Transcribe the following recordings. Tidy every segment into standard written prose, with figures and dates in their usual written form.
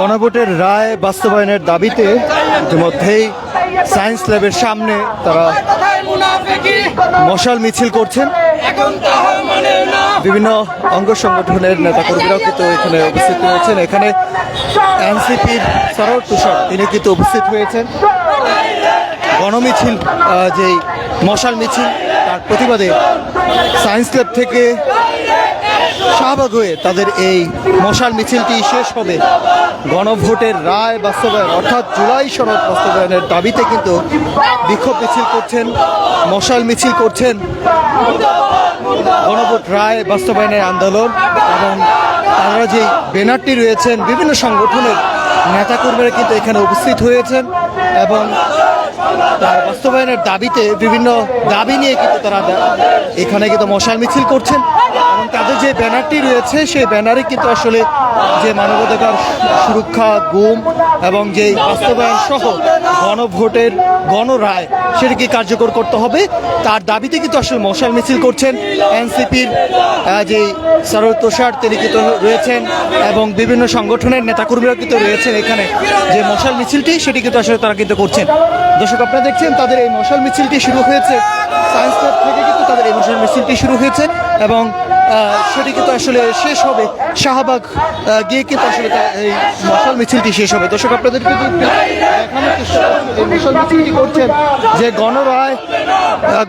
গণভোটের রায় বাস্তবায়নের দাবিতে ইতিমধ্যেই সায়েন্স ল্যাবের সামনে তারা মশাল মিছিল করছেন। বিভিন্ন অঙ্গ সংগঠনের নেতাকর্মীরাও কিন্তু এখানে উপস্থিত হয়েছেন। এখানে এনসিপির সরোয়ার তুষার তিনি কিন্তু উপস্থিত হয়েছেন। গণমিছিল যেই মশাল মিছিল তার প্রতিবাদে সায়েন্স ল্যাব থেকে শাহবাগ হয়ে তাদের এই মশাল মিছিলটি শেষ হবে গণভোটের রায় বাস্তবায়ন অর্থাৎ জুলাই সনদ বাস্তবায়নের দাবিতে কিন্তু বিক্ষোভ মিছিল করছেন, মশাল মিছিল করছেন গণভোট রায় বাস্তবায়নের আন্দোলন। এবং তারা যে ব্যানারটি রয়েছেন বিভিন্ন সংগঠনের নেতাকর্মীরা কিন্তু এখানে উপস্থিত হয়েছেন এবং তার বাস্তবায়নের দাবিতে বিভিন্ন দাবি নিয়ে কিন্তু তারা এখানে কিন্তু মশাল মিছিল করছেন। এবং তাদের যে ব্যানারটি রয়েছে সেই ব্যানারে কিন্তু আসলে যে মানবাধিকার সুরক্ষা, গুম এবং যে বাস্তবায়ন সহ গণভোটের গণরায় সেটিকে কার্যকর করতে হবে তার দাবিতে কিন্তু আসলে মশাল মিছিল করছেন। এনসিপির যে সরোয়ার তুষার তিনি কিন্তু রয়েছেন এবং বিভিন্ন সংগঠনের নেতাকর্মীরা কিন্তু রয়েছেন এখানে। যে মশাল মিছিলটি সেটি কিন্তু আসলে তারা কিন্তু করছেন। দর্শক আপনারা দেখছেন তাদের এই মশাল মিছিলটি শুরু হয়েছে সায়েন্স ল্যাব থেকে, কিন্তু তাদের এই মশাল মিছিলটি শুরু হয়েছে এবং সেটি কিন্তু আসলে শেষ হবে শাহবাগ গিয়ে কিন্তু আসলে এই মশাল মিছিলটি শেষ হবে। দর্শক আপনাদেরকে দেখানোর চেষ্টা এই মশাল মিছিলটি করছেন যে গণরায়,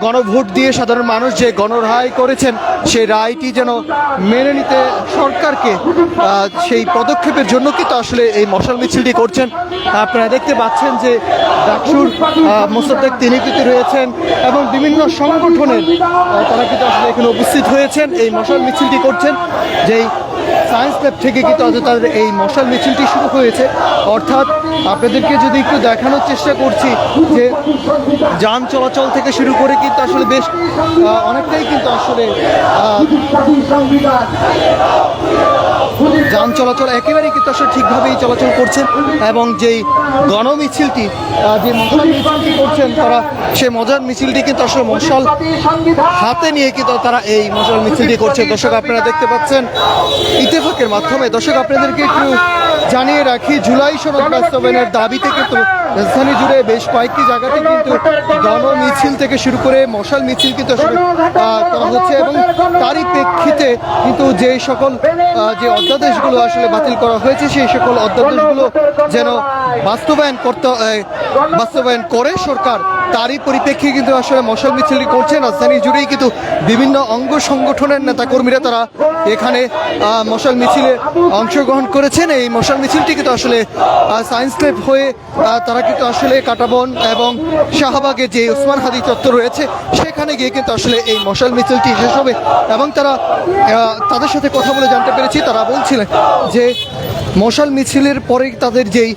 গণভোট দিয়ে সাধারণ মানুষ যে গণরায় করেছেন সেই রায়টি যেন মেনে নিতে সরকারকে সেই পদক্ষেপের জন্য কিন্তু আসলে এই মশাল মিছিলটি করছেন। আপনারা দেখতে পাচ্ছেন যে ডাকসুর মোসাদ্দেক তিনি কিন্তু রয়েছেন এবং বিভিন্ন সংগঠনের তারা কিন্তু আসলে এখানে উপস্থিত হয়েছেন, এই মশাল মিছিলটি করছেন। যেই সায়েন্স ল্যাব থেকে কিন্তু তাদের এই মশাল মিছিলটি শুরু হয়েছে। অর্থাৎ আপনাদেরকে যদি একটু দেখানোর চেষ্টা করছি যে যান চলাচল থেকে শুরু করে কিন্তু আসলে বেশ অনেকটাই কিন্তু আসলে যান চলাচল একেবারেই কিন্তু আসলে ঠিকভাবেই চলাচল করছেন এবং যেই গণমিছিলটি যে মশাল মিছিলটি করছেন তারা সেই মজার মিছিলটি কিন্তু আসলে মশাল হাতে নিয়ে কিন্তু তারা এই মশাল মিছিলটি করছে। দর্শক আপনারা দেখতে পাচ্ছেন ইত্তেফাকের মাধ্যমে। দর্শক আপনাদেরকে একটু জানিয়ে রাখি জুলাই সনদ বাস্তবায়নের দাবিতে কিন্তু রাজধানী জুড়ে বেশ কয়েকটি জায়গাতে কিন্তু গণমিছিল থেকে শুরু করে মশাল মিছিল কিন্তু আসলে করা হচ্ছে এবং তারই প্রেক্ষিতে কিন্তু যে সকল যে অধ্যাদেশগুলো আসলে বাতিল করা হয়েছে সেই সকল অধ্যাদেশগুলো যেন বাস্তবায়ন করে সরকার, তারই পরিপ্রেক্ষিতে কিন্তু আসলে মশাল মিছিলটি করছেন। রাজধানী জুড়েই কিন্তু বিভিন্ন অঙ্গ সংগঠনের নেতাকর্মীরা তারা এখানে মশাল মিছিলে অংশগ্রহণ করেছেন। এই মশাল মিছিলটি কিন্তু আসলে সায়েন্স ল্যাব হয়ে তারা কিন্তু আসলে কাঁটাবন এবং শাহবাগে যে ওসমান হাদি চত্বর রয়েছে সেখানে গিয়ে কিন্তু আসলে এই মশাল মিছিলটি শেষ হবে। এবং তারা তাদের সাথে কথা বলে জানতে পেরেছি তারা বলছিলেন যে মশাল মিছিলের পরে তাদের যেই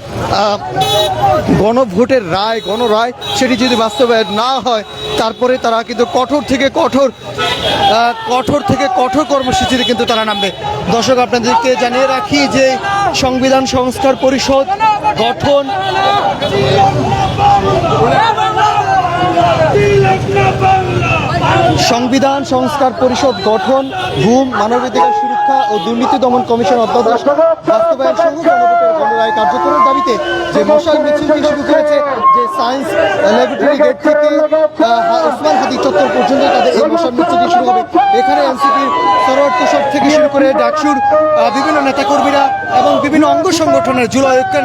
গণভোটের গণরায় সেটি যদি বাস্তবায়ন না হয় তারপরে তারা কিন্তু কঠোর থেকে কঠোর কর্মসূচিতে কিন্তু তারা নামবে। দর্শক আপনাদেরকে জানিয়ে রাখি যে সংবিধান সংস্কার পরিষদ গঠন গুম, মানবাধিকার সুরক্ষা ও দুর্নীতি দমন কমিশন অধ্যাদেশ বাস্তবায়ন সহ গণভোটের গণরায় কার্যকরের দাবিতে যে মশাল মিছিলটি শুরু করেছে যে সায়েন্স ল্যাবরেটরি গেট থেকে ওসমান হাদি চত্বর পর্যন্ত তাদের এই মশাল মিছিলটি শুরু হবে। এখানে এনসিপির সরোয়ার তুষার থেকে শুরু করে ডাকসুর বিভিন্ন নেতাকর্মীরা এবং বিভিন্ন অঙ্গ সংগঠনের জুলাই ঐক্যের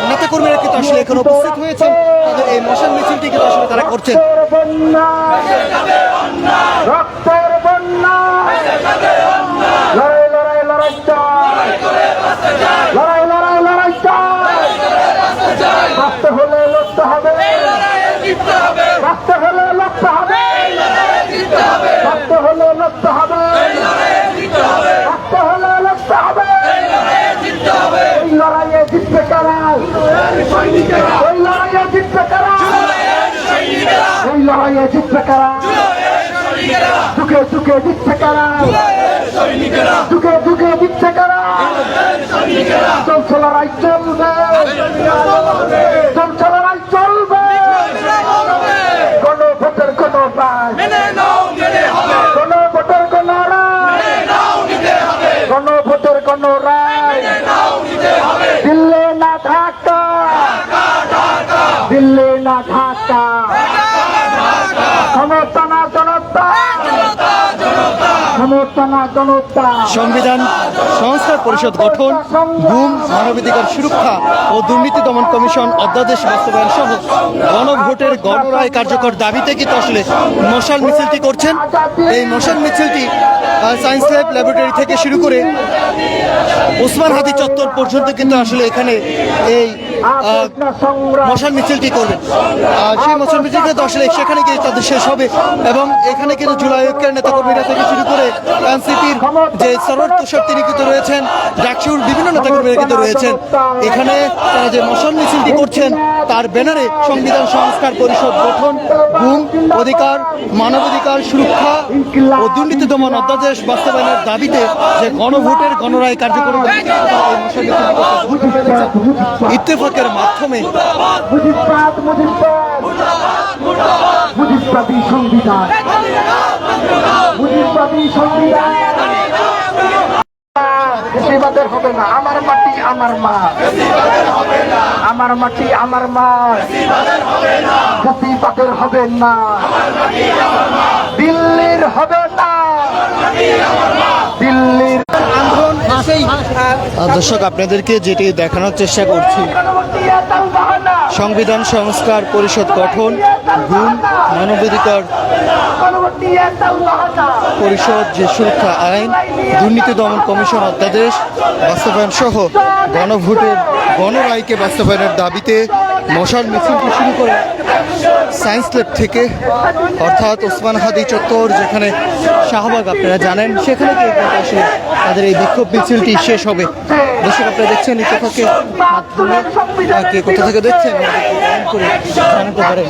নেতাকর্মীরা কিন্তু আসলে এখানে উপস্থিত হয়েছেন। তাদের এই মশাল মিছিলটি কিন্তু আসলে তারা করছেন। গণভোটের গণরায় মেনে নাও, গণভোটের গণরায় দিল্লি দিল্লি না ঢাকা, ক্ষমতা না জনতা, ক্ষমতা না জনতা। সংবিধান সংস্কার পরিষদ গঠন, গুম, মানবাধিকার সুরক্ষা ও দুর্নীতি দমন কমিশন অধ্যাদেশ বাস্তবায়ন সহ গণভোটের গণরায় কার্যকর দাবিতে কিন্তু আসলে মশাল মিছিলটি করছেন। এই মশাল মিছিলটি সায়েন্স ল্যাব ল্যাবরেটরি থেকে শুরু করে ওসমান হাদি চত্বর পর্যন্ত কিন্তু আসলে এখানে এই মশাল মিছিলটি করবেন। সেই মশাল মিছিলটা তো আসলে সেখানে গিয়ে তাদের শেষ হবে এবং এখানে কিন্তু জুলাই ঐক্যের নেতাকর্মীরা থেকে শুরু করে এনসিপির যে সরোয়ার তুষার তিনি কিন্তু রয়েছেন, ডাকসুর বিভিন্ন নেতাকর্মীরা কিন্তু রয়েছেন। এখানে তারা যে মশাল মিছিলটি করছেন তার ব্যানারে সংবিধান সংস্কার পরিষদ গঠন, গুম, অধিকার, মানবাধিকার সুরক্ষা ও দুর্নীতি দমন অধ্যাদেশ বাস্তবায়নের দাবিতে যে গণভোটের গণরায় কার্যকর ইত্তেফাকের মাধ্যমে মুজিববাদ, মুজিববাদ, মুজিববাদী সংবিধান, মুজিববাদী সংবিধান। বেশিবাদের হবে না, আমার মাটি আমার মা, আমার মাটি আমার মা, জাতিবাদের হবে না, দিল্লির হবে না, দিল্লির আন্দোলন। দর্শক আপনাদেরকে যেটি দেখানোর চেষ্টা করছি, সংবিধান সংস্কার পরিষদ গঠন, গুম, মানবাধিকার পরিষদ যে সুরক্ষা আইন, দুর্নীতি দমন কমিশন অধ্যাদেশ বাস্তবায়ন সহ গণভোটের গণরায়কে বাস্তবায়নের দাবিতে মশাল মিছিলটি শুরু করে সায়েন্স ল্যাব থেকে, অর্থাৎ ওসমান হাদি চত্বর যেখানে শাহবাগ আপনারা জানেন, সেখানে গিয়ে কিন্তু আসলে তাদের এই বিক্ষোভ মিছিলটি শেষ হবে। দর্শক আপনারা দেখছেন ইত্তেফাকের মাধ্যমে, কে কোথা থেকে দেখছেন আমাদেরকে কমেন্ট করে জানাতে পারেন।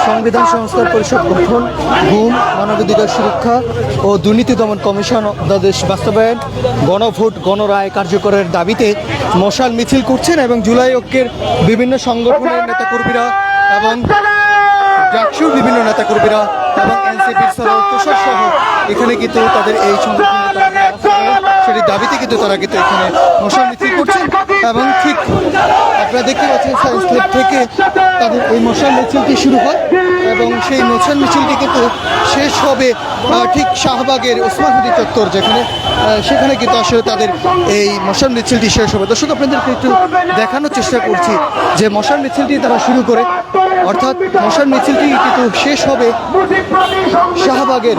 সংবিধান সংস্কার পরিষদ গঠন, গুম, মানবাধিকার সুরক্ষা ও দুর্নীতি দমন কমিশন অধ্যাদেশ বাস্তবায়ন, গণভোট গণরায় কার্যকরের দাবিতে মশাল মিছিল করছেন এবং জুলাই ঐক্যের বিভিন্ন সংগঠনের নেতাকর্মীরা এবং ডাকসুর বিভিন্ন নেতাকর্মীরা এবং এনসিপির তুষার সহ এখানে কিন্তু তাদের এই সেটির দাবিতে কিন্তু তারা কিন্তু এখানে মশাল মিছিল করছেন এবং ঠিক আপনারা দেখতে পাচ্ছেন সায়েন্স ল্যাব থেকে তাদের এই মশাল মিছিলটি শুরু হয় এবং সেই মশাল মিছিলটি কিন্তু শেষ হবে ঠিক শাহবাগের ওসমান হাদি চত্বর যেখানে, সেখানে কিন্তু আসলে তাদের এই মশাল মিছিলটি শেষ হবে। দর্শক আপনাদেরকে একটু দেখানোর চেষ্টা করছি যে মশাল মিছিলটি তারা শুরু করে, অর্থাৎ মশাল মিছিলটি কিন্তু শেষ হবে শাহবাগের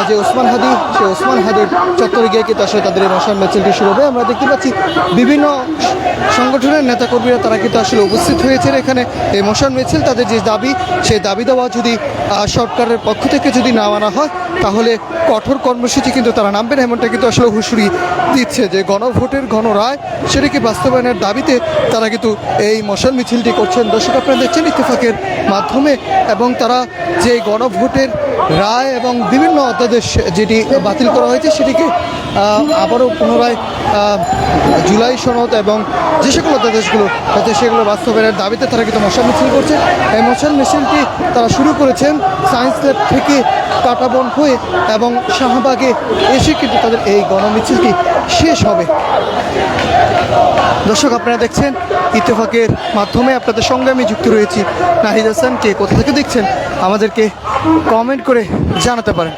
যে ওসমান হাদি, সেই ওসমান হাদির চত্বরে গিয়ে কিন্তু আসলে তাদের এই মশাল মিছিলটি শুরু হবে। আমরা দেখতে পাচ্ছি বিভিন্ন সংগঠনের নেতাকর্মীরা তারা কিন্তু আসলে উপস্থিত হয়েছেন এখানে। এই মশাল মিছিল তাদের যে দাবি, সেই দাবি দেওয়া যদি সরকারের পক্ষ থেকে যদি না মানা হয় তাহলে কঠোর কর্মসূচি কিন্তু তারা নামবেন, এমনটা কিন্তু আসলে হুঁশিয়ারি দিচ্ছে যে গণভোটের গণরায় সেটাকে বাস্তবায়নের দাবিতে তারা কিন্তু এই মশাল মিছিলটি করছেন। দর্শক আপনারা দেখছেন ইত্তেফাকের মাধ্যমে এবং তারা যে গণভোটের রায় এবং বিভিন্ন অধ্যাদেশ যেটি বাতিল করা হয়েছে সেটিকে আবারও পুনরায় জুলাই সনদ এবং যে সকল অধ্যাদেশগুলো হচ্ছে সেগুলো বাস্তবায়নের দাবিতে তারা কিন্তু মশাল মিছিল করছে। এই মশাল মিছিলটি তারা শুরু করেছেন সায়েন্স ল্যাব থেকে কাটাবন হয়ে এবং শাহবাগে এসে কিন্তু তাদের এই গণমিছিলটি শেষ হবে। দর্শক আপনারা দেখছেন ইত্তেফাকের মাধ্যমে, আপনাদের সঙ্গে আমি যুক্ত রয়েছি নাহিদ হাসান। কে কোথা থেকে দেখছেন আমাদেরকে কমেন্ট করে জানাতে পারেন।